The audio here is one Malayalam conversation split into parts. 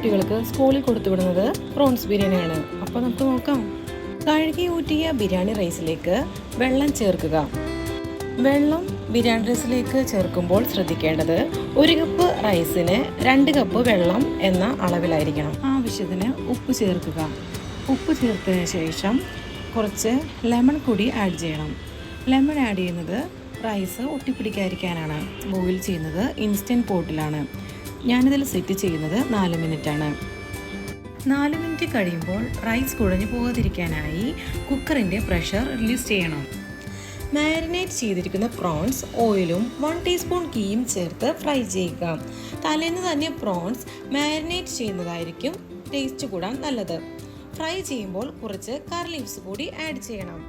കുട്ടികൾക്ക് സ്കൂളിൽ കൊടുത്തുവിടുന്നത് പ്രോൺസ് ബിരിയാണിയാണ്. അപ്പോൾ നമുക്ക് നോക്കാം. കഴുകി ഊറ്റിയ ബിരിയാണി റൈസിലേക്ക് വെള്ളം ചേർക്കുക. വെള്ളം ബിരിയാണി റൈസിലേക്ക് ചേർക്കുമ്പോൾ ശ്രദ്ധിക്കേണ്ടത് 1 കപ്പ് റൈസിന് 2 കപ്പ് വെള്ളം എന്ന അളവിലായിരിക്കണം. ആവശ്യത്തിന് ഉപ്പ് ചേർക്കുക. ഉപ്പ് ചേർത്തതിന് ശേഷം കുറച്ച് ലെമൺ കൂടി ആഡ് ചെയ്യണം. ലെമൺ ആഡ് ചെയ്യുന്നത് റൈസ് ഒട്ടിപ്പിടിക്കാതിരിക്കാനാണ്. ബോയിൽ ചെയ്യുന്നത് ഇൻസ്റ്റൻറ്റ് പോട്ടിലാണ്. ഞാനിതിൽ സെറ്റ് ചെയ്യുന്നത് 4 മിനിറ്റാണ്. 4 മിനിറ്റ് കഴിയുമ്പോൾ റൈസ് കുഴഞ്ഞു പോകാതിരിക്കാനായി കുക്കറിൻ്റെ പ്രഷർ റിലീസ് ചെയ്യണം. മാരിനേറ്റ് ചെയ്തിരിക്കുന്ന പ്രോൺസ് ഓയിലും 1 ടീസ്പൂൺ ഗീയും ചേർത്ത് ഫ്രൈ ചെയ്യുക. തലേന്ന് തന്നെ പ്രോൺസ് മാരിനേറ്റ് ചെയ്യുന്നതായിരിക്കും ടേസ്റ്റ് കൂടാൻ നല്ലത്. ഫ്രൈ ചെയ്യുമ്പോൾ കുറച്ച് കറി ലീവ്സ് കൂടി ആഡ് ചെയ്യണം.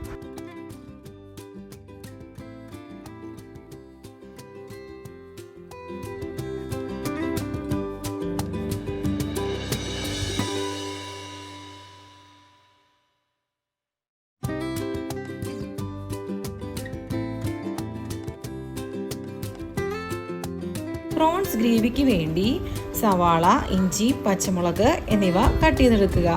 പ്രോൺസ് ഗ്രേവിക്ക് വേണ്ടി സവാള, ഇഞ്ചി, പച്ചമുളക് എന്നിവ കട്ട് ചെയ്തെടുക്കുക.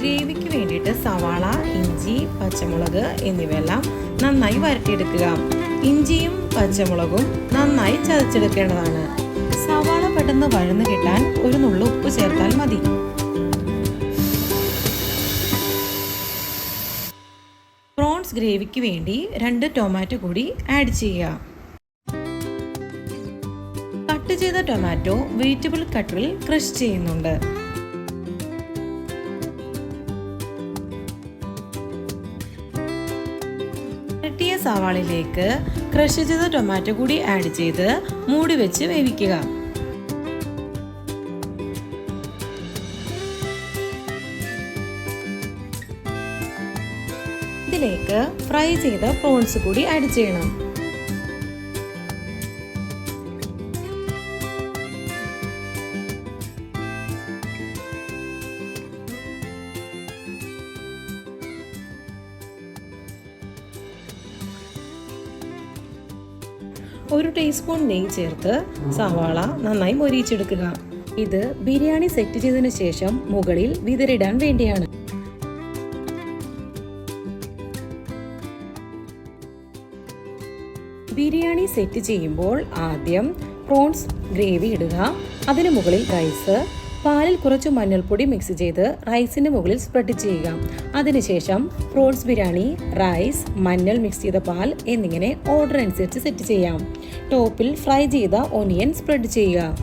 ഗ്രേവിക്ക് വേണ്ടിയിട്ട് സവാള, ഇഞ്ചി, പച്ചമുളക് എന്നിവയെല്ലാം നന്നായി വരട്ടിയെടുക്കുക. ഇഞ്ചിയും പച്ചമുളകും നന്നായി ചതച്ചെടുക്കേണ്ടതാണ്. സവാള പെട്ടെന്ന് വഴന്നു കിട്ടാൻ ഒരു നുള്ളു ഉപ്പ് ചേർത്താൽ മതി. പ്രോൺസ് ഗ്രേവിക്ക് വേണ്ടി 2 ടൊമാറ്റോ കൂടി ആഡ് ചെയ്യുക. കട്ട് ചെയ്ത ടൊമാറ്റോ വെജിറ്റബിൾ കട്ടറിൽ ക്രഷ് ചെയ്യുന്നുണ്ട്. സവാളയിലേക്ക് ക്രഷ് ചെയ്ത ടൊമാറ്റോ കൂടി ആഡ് ചെയ്ത് മൂടി വെച്ച് വേവിക്കുക. ഇതിലേക്ക് ഫ്രൈ ചെയ്ത പ്രോൺസ് കൂടി ആഡ് ചെയ്യണം. ഒരു ടീസ്പൂൺ നെയ്യ് ചേർത്ത് സവാള നന്നായി മൊരിയിച്ചെടുക്കുക. ഇത് ബിരിയാണി സെറ്റ് ചെയ്തതിനു ശേഷം മുകളിൽ വിതറിടാൻ വേണ്ടിയാണ്. ബിരിയാണി സെറ്റ് ചെയ്യുമ്പോൾ ആദ്യം പ്രോൺസ് ഗ്രേവി ഇടുക. അതിനു മുകളിൽ റൈസ്, പാലിൽ കുറച്ച് മഞ്ഞൾപ്പൊടി മിക്സ് ചെയ്ത് റൈസിന്റെ മുകളിൽ സ്പ്രെഡ് ചെയ്യുക. അതിനുശേഷം പ്രോൺസ് ബിരിയാണി, റൈസ്, മഞ്ഞൾ മിക്സ് ചെയ്ത പാൽ എന്നിങ്ങനെ ഓർഡർ അനുസരിച്ച് സെറ്റ് ചെയ്യാം. ടോപ്പിൽ ഫ്രൈ ചെയ്ത ഒനിയൻ സ്പ്രെഡ് ചെയ്യുക.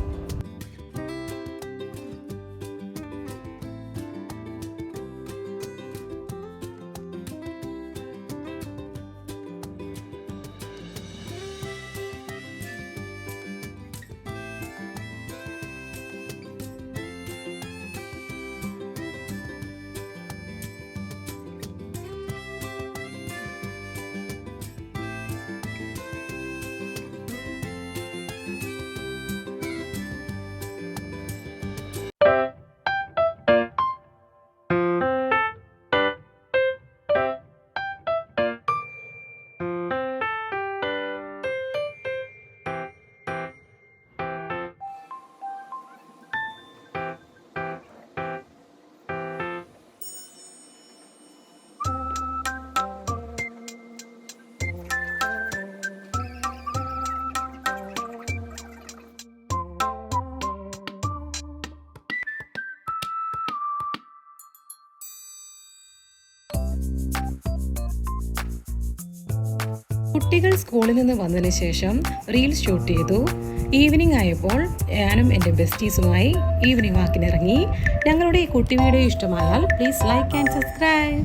കുട്ടികൾ സ്കൂളിൽ നിന്ന് വന്നതിന് ശേഷം റീൽസ് ഷൂട്ട് ചെയ്തു. ഈവനിങ് ആയപ്പോൾ ഞാനും എൻ്റെ ബെസ്റ്റീസുമായി ഈവനിങ് വാക്കിനിറങ്ങി. ഞങ്ങളുടെ ഈ കുട്ടി വീഡിയോ ഇഷ്ടമായാൽ പ്ലീസ് ലൈക്ക് ആൻഡ് സബ്സ്ക്രൈബ്.